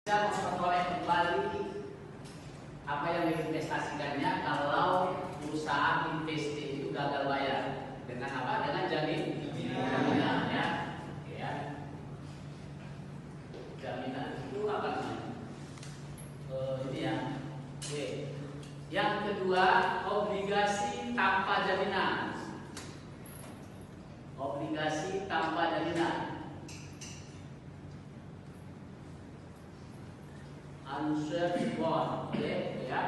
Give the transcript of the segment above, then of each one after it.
Kita memperoleh kembali apa yang diinvestasikannya kalau perusahaan investasi itu gagal bayar dengan apa? Dengan jaminan ya. Jaminan itu apa namanya? Ini ya. Oke. Yang kedua, obligasi tanpa jaminan. Obligasi tanpa jaminan. Unsecured bond, oke, ya.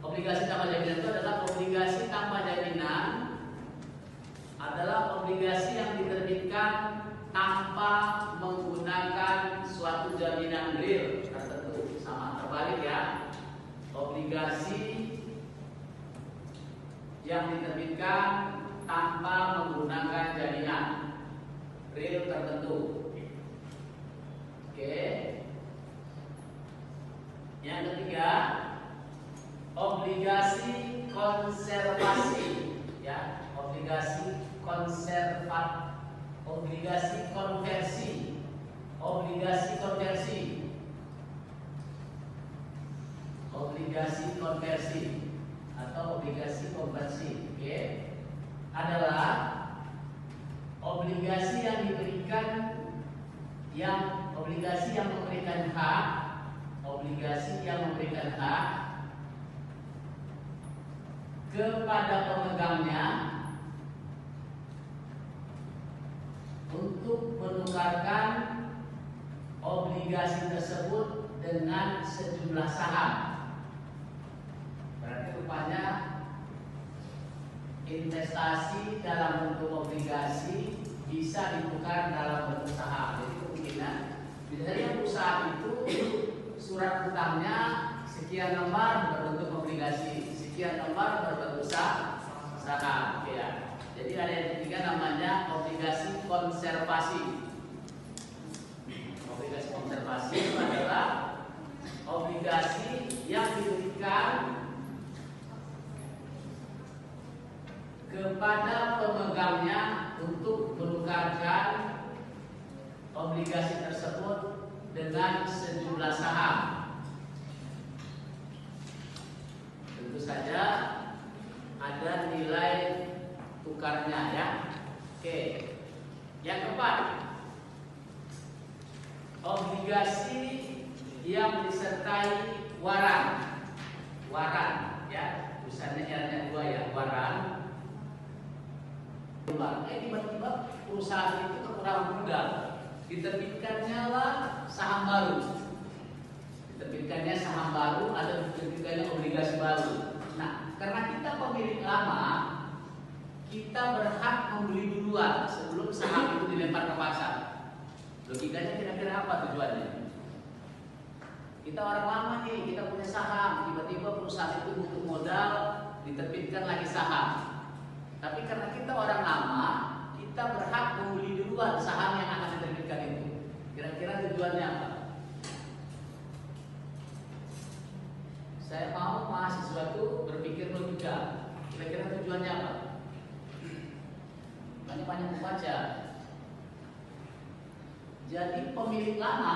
Obligasi tanpa jaminan itu adalah obligasi tanpa jaminan adalah obligasi yang diterbitkan tanpa menggunakan suatu jaminan real tertentu. Sama terbalik ya. Obligasi yang diterbitkan tanpa menggunakan jaminan real tertentu. Oke. Yang ketiga, obligasi konservasi, ya, obligasi konservat, obligasi konversi, obligasi konversi, obligasi konversi atau obligasi konversi, oke, adalah obligasi yang diberikan, obligasi yang memberikan hak. Obligasi yang memberikan hak kepada pemegangnya untuk menukarkan obligasi tersebut dengan sejumlah saham. Berarti rupanya investasi dalam bentuk obligasi bisa ditukar dalam bentuk saham. Jadi kemungkinan biasanya perusahaan itu surat utangnya sekian lembar berbentuk obligasi, sekian lembar berbentuk saham, ya. Jadi ada yang ketiga namanya obligasi konservasi. Obligasi konservasi itu adalah obligasi yang diberikan kepada pemegangnya untuk menukarkan obligasi tersebut dengan sejumlah saham. Tentu saja ada nilai tukarnya ya. Oke. Yang keempat, obligasi yang disertai waran. Waran ya, tulisannya R-nya 2 ya, waran. Tiba-tiba perusahaan itu kekurangan modal. Diterbitkannya lah saham baru, diterbitkannya saham baru atau diterbitkannya obligasi baru. Nah, karena kita pemilik lama, kita berhak membeli duluan sebelum saham itu dilempar ke pasar. Logikanya kira-kira apa tujuannya? Kita orang lama nih, kita punya saham, tiba-tiba perusahaan itu butuh modal, diterbitkan lagi saham. Tapi karena kita orang lama, kita berhak membeli duluan saham yang akan diterbitkan itu. Kira-kira tujuannya apa? Saya mau mahasiswa itu berpikir logika. Kira-kira tujuannya apa? Banyak-banyak membaca. Jadi pemilik lama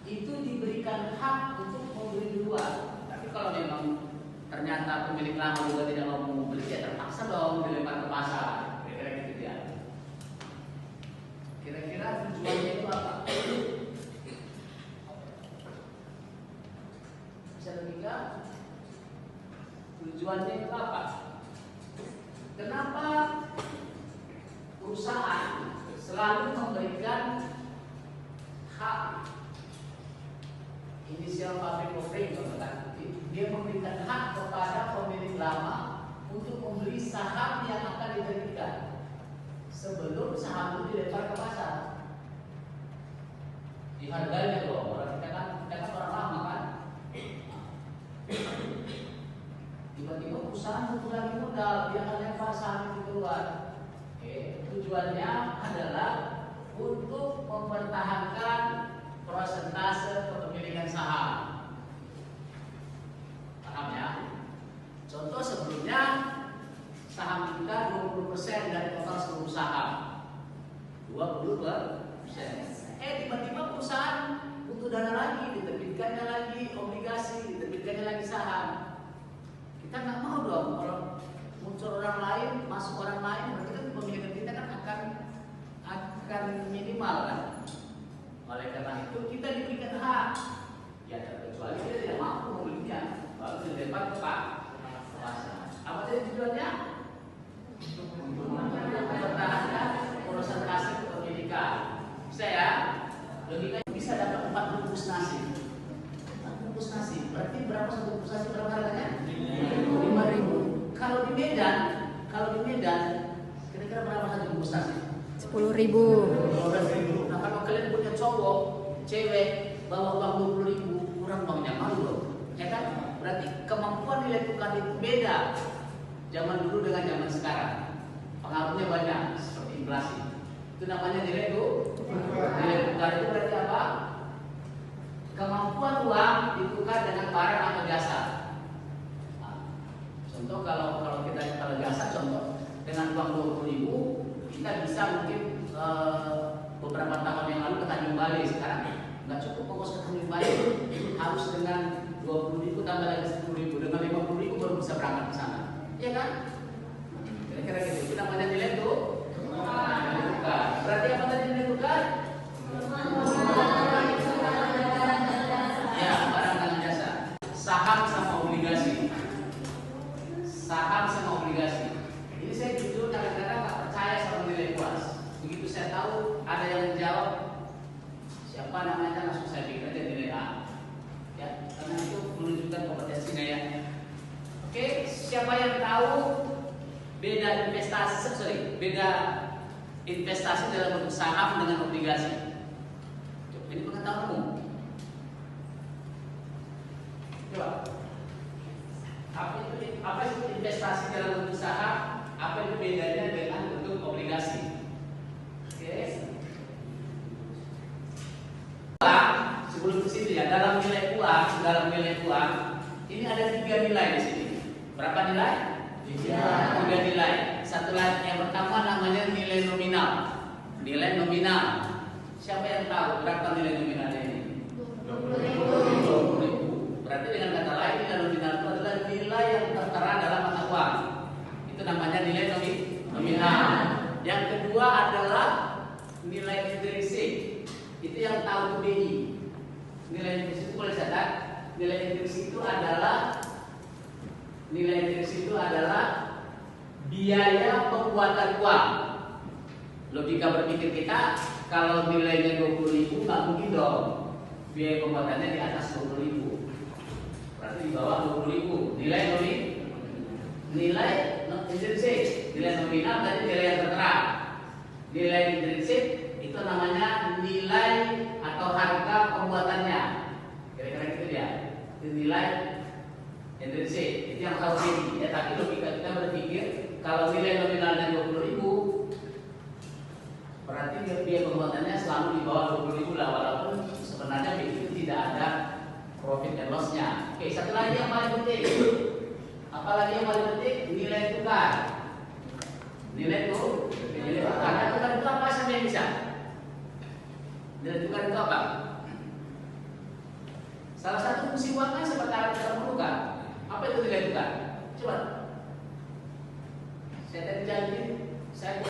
itu diberikan hak untuk membeli duluan. Tapi kalau memang ternyata pemilik lama juga tidak mau membeli, ya terpaksa dong dilempar ke pasar. Kira-kira gitu ya. Kira-kira tujuannya itu apa? Bisa logika? Tujuannya itu apa? Kenapa perusahaan selalu memberikan hak inisial public offering, dia memberikan hak kepada pemilik lama untuk membeli saham yang akan diterbitkan sebelum saham itu dilempar ke pasar. Dihargainya loh, orang kita kan orang lama kan. Tiba-tiba perusahaan butuh lagi modal, dia akan lempar saham itu keluar. Oke, tujuannya adalah untuk mempertahankan persentase kepemilikan saham. Paham ya? Contoh sebelumnya saham kita 20% dari total seluruh saham. 20%. Tiba-tiba perusahaan butuh diterbitkannya lagi obligasi, diterbitkannya lagi saham. Kita nggak mau dong kalau muncul orang lain, masuk orang lain, berarti kan pemilikan kita kan akan minimal kan. Oleh karena itu kita diberikan hak. Ya terkecuali kita tidak mampu membelinya, baru dilempar ke pasar. Apa tadi tujuannya? Untuk mempertahankan urusan aset kepemilikan. Bisa ya? Logikanya bisa dapat 4 bungkus nasi. 4 bungkus nasi. Berarti berapa satu bungkus nasi, berapa harganya? 5.000. Kalau di Medan, kira-kira berapa satu bungkus nasi? 10.000. 12.000. Nah kalau kalian punya cowok, cewek, bawa uang 20.000, kurang uangnya malu loh. Ya kan? Berarti kemampuan nilai tukar itu beda. Zaman dulu dengan zaman sekarang. Pengaruhnya banyak, seperti inflasi. Itu namanya nilai tukar. Nilai tukar itu berarti apa? Kemampuan uang ditukar dengan barang atau jasa. Nah, contoh kalau jasa, contoh dengan uang 20.000 kita bisa mungkin beberapa tahun yang lalu ke Tanjung Balai. Sekarang nggak cukup fokus ke Tanjung Balai, harus dengan 20.000 tambah lagi 10.000, dengan 50.000 baru bisa berangkat ke sana. Iya kan? Kira-kira gitu. Itu namanya nilai tukar. Berarti apa tadi nilai tukar? Ya, barang dan jasa. Saham sama obligasi. Ini saya jujur kadang-kadang nggak percaya sama nilai puas. Begitu saya tahu ada yang menjawab siapa namanya, langsung saya pikir dia nilai A. Ya, karena itu menunjukkan kompetensinya ya. Oke, siapa yang tahu beda investasi dalam bentuk saham dengan obligasi? Ini pengetahuan umum. Coba. Apa itu investasi dalam bentuk saham? Apa itu bedanya dengan bentuk obligasi? Oke. Sebelum ke sini ya, dalam nilai uang ini ada 3 nilai di sini. Berapa nilai? 3 nilai. Satu lagi, yang pertama namanya nilai nominal. Nilai nominal. Siapa yang tahu berapa nilai nominalnya ini? 20.000. Berarti dengan kata lain nilai nominal itu adalah nilai yang tertera dalam mata uang. Itu namanya nilai nominal. Yang kedua adalah nilai intrinsik. Itu yang tahu BI. Nilai intrinsik itu boleh catat. Nilai intrinsik itu adalah biaya pembuatan uang. Logika berpikir kita, kalau nilainya 20.000 nggak mungkin dong biaya pembuatannya di atas 20.000. Berarti di bawah 20.000. Nilai intrinsik, nilai nominal tadi nilai yang tertera. Nilai intrinsik itu namanya nilai atau harga pembuatannya. Kira-kira gitu ya. Itu nilai intrinsik. Itu yang tahu ini. Ya, tapi logika kita berpikir kalau nilai nominalnya 20.000, berarti biaya pembuatannya selalu di bawah 20.000 lah, walaupun sebenarnya itu tidak ada profit and loss-nya. Oke, satu lagi yang paling penting. Apalagi yang paling penting? Nilai tukar. Nilai tukar itu apa